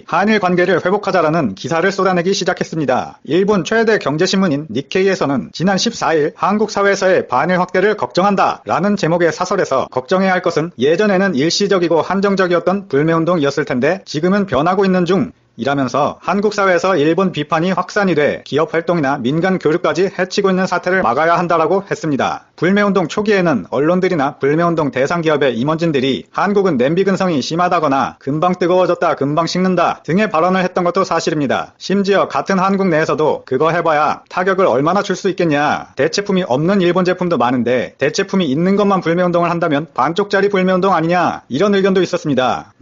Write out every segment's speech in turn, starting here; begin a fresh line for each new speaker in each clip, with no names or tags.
한일 관계를 회복하자라는 기사를 쏟아내기 시작했습니다. 일본 최대 경제신문인 니케이에서는 지난 14일 한국 사회에서의 반일 확대를 걱정한다 라는 제목의 사설에서 걱정해야 할 것은 예전에는 일시적이고 한정적이었던 불매운동이었을 텐데 지금은 변하고 있는 중 이라면서 한국 사회에서 일본 비판이 확산이 돼 기업 활동이나 민간 교류까지 해치고 있는 사태를 막아야 한다라고 했습니다. 불매운동 초기에는 언론들이나 불매운동 대상 기업의 임원진들이 한국은 냄비 근성이 심하다거나 금방 뜨거워졌다 금방 식는다 등의 발언을 했던 것도 사실입니다. 심지어 같은 한국 내에서도 그거 해봐야 타격을 얼마나 줄 수 있겠냐, 대체품이 없는 일본 제품도 많은데 대체품이 있는 것만 불매운동을 한다면 반쪽짜리 불매운동 아니냐, 이런 의견도 있었습니다.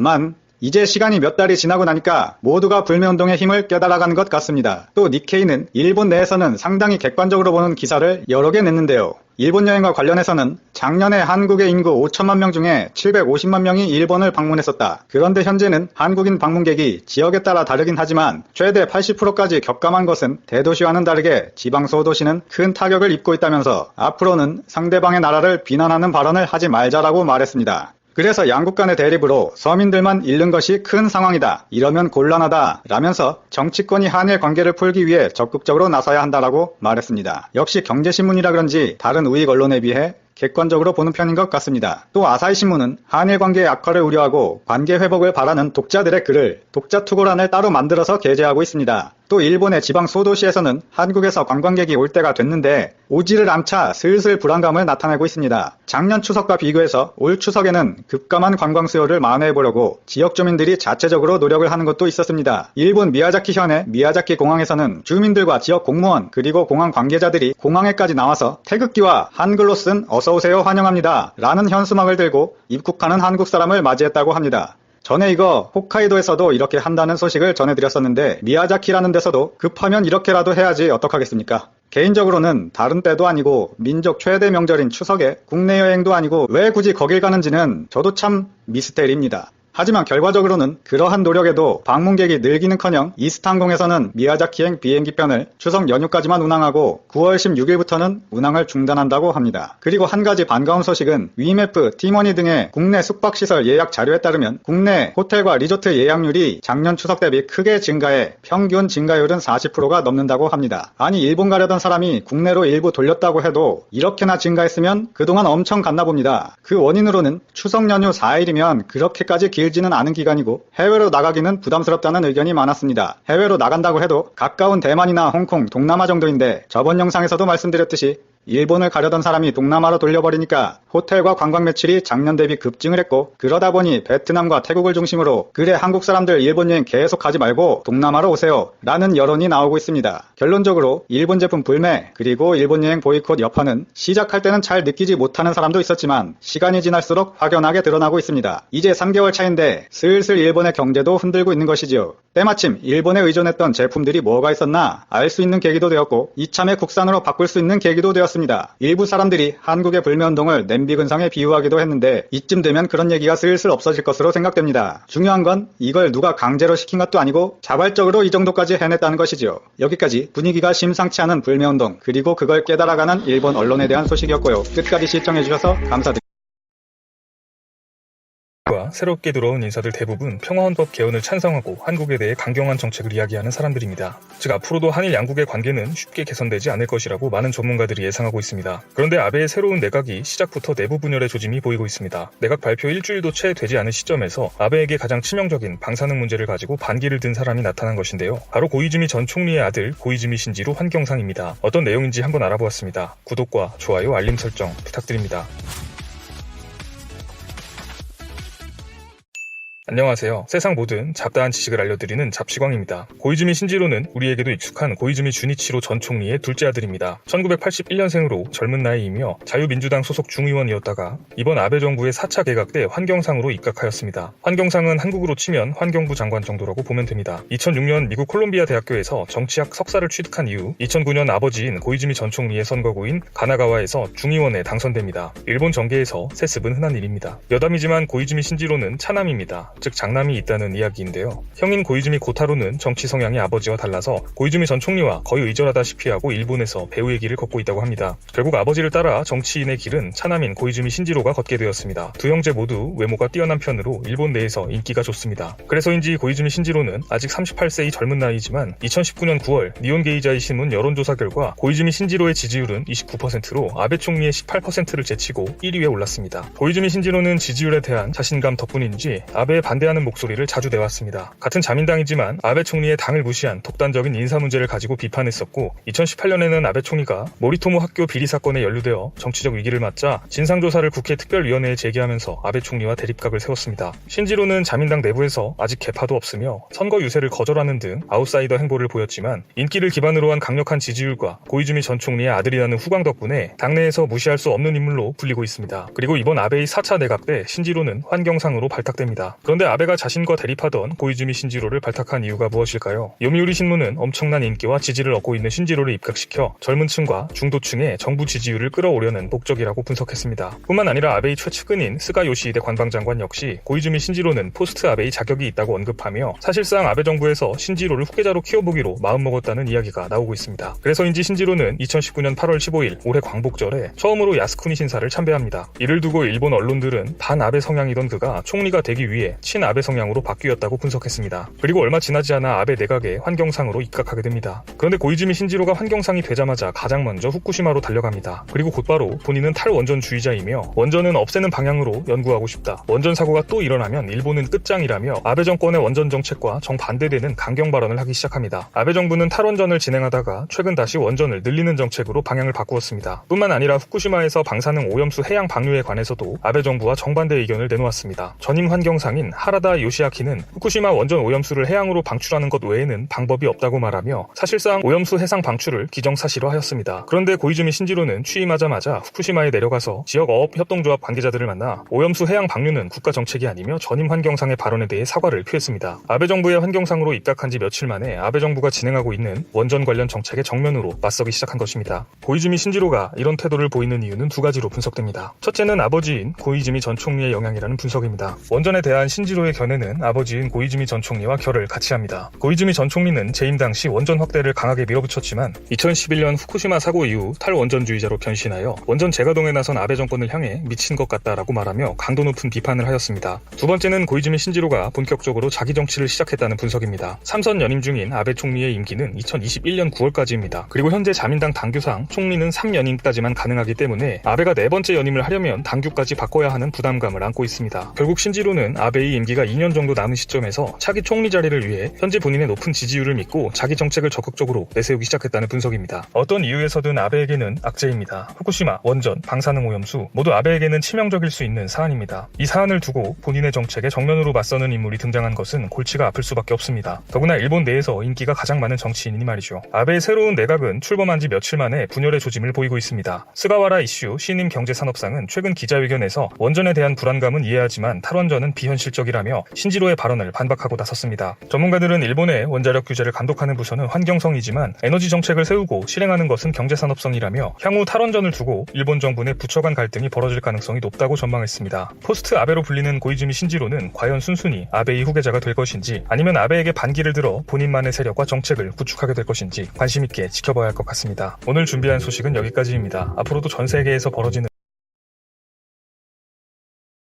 이제 시간이 몇 달이 지나고 나니까 모두가 불매운동의 힘을 깨달아가는 것 같습니다. 또 니케이는 일본 내에서는 상당히 객관적으로 보는 기사를 여러 개 냈는데요. 일본 여행과 관련해서는 작년에 한국의 인구 5천만 명 중에 750만 명이 일본을 방문했었다. 그런데 현재는 한국인 방문객이 지역에 따라 다르긴 하지만 최대 80%까지 격감한 것은 대도시와는 다르게 지방 소도시는 큰 타격을 입고 있다면서 앞으로는 상대방의 나라를 비난하는 발언을 하지 말자라고 말했습니다. 그래서 양국 간의 대립으로 서민들만 잃는 것이 큰 상황이다, 이러면 곤란하다 라면서 정치권이 한일 관계를 풀기 위해 적극적으로 나서야 한다라고 말했습니다. 역시 경제신문이라 그런지 다른 우익 언론에 비해 객관적으로 보는 편인 것 같습니다. 또 아사히신문은 한일 관계의 악화를 우려하고 관계 회복을 바라는 독자들의 글을 독자 투고란을 따로 만들어서 게재하고 있습니다. 또 일본의 지방 소도시에서는 한국에서 관광객이 올 때가 됐는데 오지를 않자 슬슬 불안감을 나타내고 있습니다. 작년 추석과 비교해서 올 추석에는 급감한 관광 수요를 만회해보려고 지역 주민들이 자체적으로 노력을 하는 것도 있었습니다. 일본 미야자키현의 미야자키 공항에서는 주민들과 지역 공무원 그리고 공항 관계자들이 공항에까지 나와서 태극기와 한글로 쓴 어서오세요 환영합니다 라는 현수막을 들고 입국하는 한국 사람을 맞이했다고 합니다. 전에 이거 홋카이도에서도 이렇게 한다는 소식을 전해드렸었는데 미야자키라는 데서도 급하면 이렇게라도 해야지 어떡하겠습니까? 개인적으로는 다른 때도 아니고 민족 최대 명절인 추석에 국내 여행도 아니고 왜 굳이 거길 가는지는 저도 참 미스테리입니다. 하지만 결과적으로는 그러한 노력에도 방문객이 늘기는커녕 이스타항공에서는 미야자키행 비행기편을 추석 연휴까지만 운항하고 9월 16일부터는 운항을 중단한다고 합니다. 그리고 한 가지 반가운 소식은 위메프, 티머니 등의 국내 숙박시설 예약 자료에 따르면 국내 호텔과 리조트 예약률이 작년 추석 대비 크게 증가해 평균 증가율은 40%가 넘는다고 합니다. 아니 일본 가려던 사람이 국내로 일부 돌렸다고 해도 이렇게나 증가했으면 그동안 엄청 갔나 봅니다. 그 원인으로는 추석 연휴 4일이면 그렇게까지 길지는 않은 기간이고 해외로 나가기는 부담스럽다는 의견이 많았습니다. 해외로 나간다고 해도 가까운 대만이나 홍콩, 동남아 정도인데 저번 영상에서도 말씀드렸듯이 일본을 가려던 사람이 동남아로 돌려버리니까 호텔과 관광 매출이 작년 대비 급증을 했고 그러다 보니 베트남과 태국을 중심으로 그래 한국 사람들 일본 여행 계속 가지 말고 동남아로 오세요 라는 여론이 나오고 있습니다. 결론적으로 일본 제품 불매 그리고 일본 여행 보이콧 여파는 시작할 때는 잘 느끼지 못하는 사람도 있었지만 시간이 지날수록 확연하게 드러나고 있습니다. 이제 3개월 차인데 슬슬 일본의 경제도 흔들고 있는 것이지요. 때마침 일본에 의존했던 제품들이 뭐가 있었나 알 수 있는 계기도 되었고 이참에 국산으로 바꿀 수 있는 계기도 되었습니다. 일부 사람들이 한국의 불매운동을 냄비 근성에 비유하기도 했는데 이쯤 되면 그런 얘기가 슬슬 없어질 것으로 생각됩니다. 중요한 건 이걸 누가 강제로 시킨 것도 아니고 자발적으로 이 정도까지 해냈다는 것이지요. 여기까지 분위기가 심상치 않은 불매운동 그리고 그걸 깨달아가는 일본 언론에 대한 소식이었고요. 끝까지 시청해주셔서 감사드립니다.
새롭게 들어온 인사들 대부분 평화헌법 개헌을 찬성하고 한국에 대해 강경한 정책을 이야기하는 사람들입니다. 즉 앞으로도 한일 양국의 관계는 쉽게 개선되지 않을 것이라고 많은 전문가들이 예상하고 있습니다. 그런데 아베의 새로운 내각이 시작부터 내부 분열의 조짐이 보이고 있습니다. 내각 발표 일주일도 채 되지 않은 시점에서 아베에게 가장 치명적인 방사능 문제를 가지고 반기를 든 사람이 나타난 것인데요. 바로 고이즈미 전 총리의 아들 고이즈미 신지로 환경상입니다. 어떤 내용인지 한번 알아보았습니다. 구독과 좋아요, 알림 설정 부탁드립니다. 안녕하세요. 세상 모든 잡다한 지식을 알려드리는 잡시광입니다. 고이즈미 신지로는 우리에게도 익숙한 고이즈미 주니치로 전 총리의 둘째 아들입니다. 1981년생으로 젊은 나이이며 자유민주당 소속 중의원이었다가 이번 아베 정부의 4차 개각 때 환경상으로 입각하였습니다. 환경상은 한국으로 치면 환경부 장관 정도라고 보면 됩니다. 2006년 미국 콜롬비아 대학교에서 정치학 석사를 취득한 이후 2009년 아버지인 고이즈미 전 총리의 선거구인 가나가와에서 중의원에 당선됩니다. 일본 정계에서 세습은 흔한 일입니다. 여담이지만 고이즈미 신지로는 차남입니다. 즉 장남이 있다는 이야기인데요. 형인 고이즈미 고타로는 정치 성향이 아버지와 달라서 고이즈미 전 총리와 거의 의절하다시피 하고 일본에서 배우의 길을 걷고 있다고 합니다. 결국 아버지를 따라 정치인의 길은 차남인 고이즈미 신지로가 걷게 되었습니다. 두 형제 모두 외모가 뛰어난 편으로 일본 내에서 인기가 좋습니다. 그래서인지 고이즈미 신지로는 아직 38세의 젊은 나이지만 2019년 9월 니온게이자이 신문 여론조사 결과 고이즈미 신지로의 지지율은 29%로 아베 총리의 18%를 제치고 1위에 올랐습니다. 고이즈미 신지로는 지지율에 대한 자신감 덕분인지 아베에 반대하는 목소리를 자주 내왔습니다. 같은 자민당이지만 아베 총리의 당을 무시한 독단적인 인사 문제를 가지고 비판했었고 2018년에는 아베 총리가 모리토모 학교 비리 사건에 연루되어 정치적 위기를 맞자 진상조사를 국회 특별위원회에 제기하면서 아베 총리와 대립각을 세웠습니다. 신지로는 자민당 내부에서 아직 개파도 없으며 선거 유세를 거절하는 등 아웃사이더 행보를 보였지만 인기를 기반으로 한 강력한 지지율과 고이즈미 전 총리의 아들이라는 후광 덕분에 당내에서 무시할 수 없는 인물로 불리고 있습니다. 그리고 이번 아베의 4차 내각 때 신지로는 환경상으로 발탁됩니다. 그런데 아베가 자신과 대립하던 고이즈미 신지로를 발탁한 이유가 무엇일까요? 요미우리 신문은 엄청난 인기와 지지를 얻고 있는 신지로를 입각시켜 젊은 층과 중도층의 정부 지지율을 끌어오려는 목적이라고 분석했습니다. 뿐만 아니라 아베의 최측근인 스가 요시히데 관방장관 역시 고이즈미 신지로는 포스트 아베의 자격이 있다고 언급하며 사실상 아베 정부에서 신지로를 후계자로 키워보기로 마음먹었다는 이야기가 나오고 있습니다. 그래서인지 신지로는 2019년 8월 15일 올해 광복절에 처음으로 야스쿠니 신사를 참배합니다. 이를 두고 일본 언론들은 반아베 성향이던 그가 총리가 되기 위해 친아베 성향으로 바뀌었다고 분석했습니다. 그리고 얼마 지나지 않아 아베 내각의 환경상으로 입각하게 됩니다. 그런데 고이즈미 신지로가 환경상이 되자마자 가장 먼저 후쿠시마로 달려갑니다. 그리고 곧바로 본인은 탈원전주의자이며 원전은 없애는 방향으로 연구하고 싶다. 원전 사고가 또 일어나면 일본은 끝장이라며 아베 정권의 원전 정책과 정반대되는 강경 발언을 하기 시작합니다. 아베 정부는 탈원전을 진행하다가 최근 다시 원전을 늘리는 정책으로 방향을 바꾸었습니다. 뿐만 아니라 후쿠시마에서 방사능 오염수 해양 방류에 관해서도 아베 정부와 정반대 의견을 내놓았습니다. 전임 환경상인 하라다 요시아키는 후쿠시마 원전 오염수를 해양으로 방출하는 것 외에는 방법이 없다고 말하며 사실상 오염수 해상 방출을 기정사실화하였습니다. 그런데 고이즈미 신지로는 취임하자마자 후쿠시마에 내려가서 지역 어업 협동조합 관계자들을 만나 오염수 해양 방류는 국가 정책이 아니며 전임 환경상의 발언에 대해 사과를 표했습니다. 아베 정부의 환경상으로 입각한 지 며칠 만에 아베 정부가 진행하고 있는 원전 관련 정책에 정면으로 맞서기 시작한 것입니다. 고이즈미 신지로가 이런 태도를 보이는 이유는 두 가지로 분석됩니다. 첫째는 아버지인 고이즈미 전 총리의 영향이라는 분석입니다. 원전에 대한 신지로의 견해는 아버지인 고이즈미 전 총리와 결을 같이 합니다. 고이즈미 전 총리는 재임 당시 원전 확대를 강하게 밀어붙였지만 2011년 후쿠시마 사고 이후 탈원전주의자로 변신하여 원전 재가동에 나선 아베 정권을 향해 미친 것 같다라고 말하며 강도 높은 비판을 하였습니다. 두 번째는 고이즈미 신지로가 본격적으로 자기 정치를 시작했다는 분석입니다. 3선 연임 중인 아베 총리의 임기는 2021년 9월까지입니다. 그리고 현재 자민당 당규상 총리는 3연임까지만 가능하기 때문에 아베가 네 번째 연임을 하려면 당규까지 바꿔야 하는 부담감을 안고 있습니다. 결국 신지로는 아베의 임기가 2년 정도 남은 시점에서 차기 총리 자리를 위해 현재 본인의 높은 지지율을 믿고 자기 정책을 적극적으로 내세우기 시작했다는 분석입니다. 어떤 이유에서든 아베에게는 악재입니다. 후쿠시마, 원전, 방사능 오염수 모두 아베에게는 치명적일 수 있는 사안입니다. 이 사안을 두고 본인의 정책에 정면으로 맞서는 인물이 등장한 것은 골치가 아플 수밖에 없습니다. 더구나 일본 내에서 인기가 가장 많은 정치인이니 말이죠. 아베의 새로운 내각은 출범한 지 며칠 만에 분열의 조짐을 보이고 있습니다. 스가와라 이슈 신임 경제산업상은 최근 기자회견에서 원전에 대한 불안감은 이해하지만 탈원전은 비현실적이라며 신지로의 발언을 반박하고 나섰습니다. 전문가들은 일본의 원자력 규제를 감독하는 부서는 환경성이지만 에너지 정책을 세우고 실행하는 것은 경제산업성이라며 향후 탈원전을 두고 일본 정부 내 부처 간 갈등이 벌어질 가능성이 높다고 전망했습니다. 포스트 아베로 불리는 고이즈미 신지로는 과연 순순히 아베의 후계자가 될 것인지 아니면 아베에게 반기를 들어 본인만의 세력과 정책을 구축하게 될 것인지 관심 있게 지켜봐야 할 것 같습니다. 오늘 준비한 소식은 여기까지입니다. 앞으로도 전 세계에서 벌어지는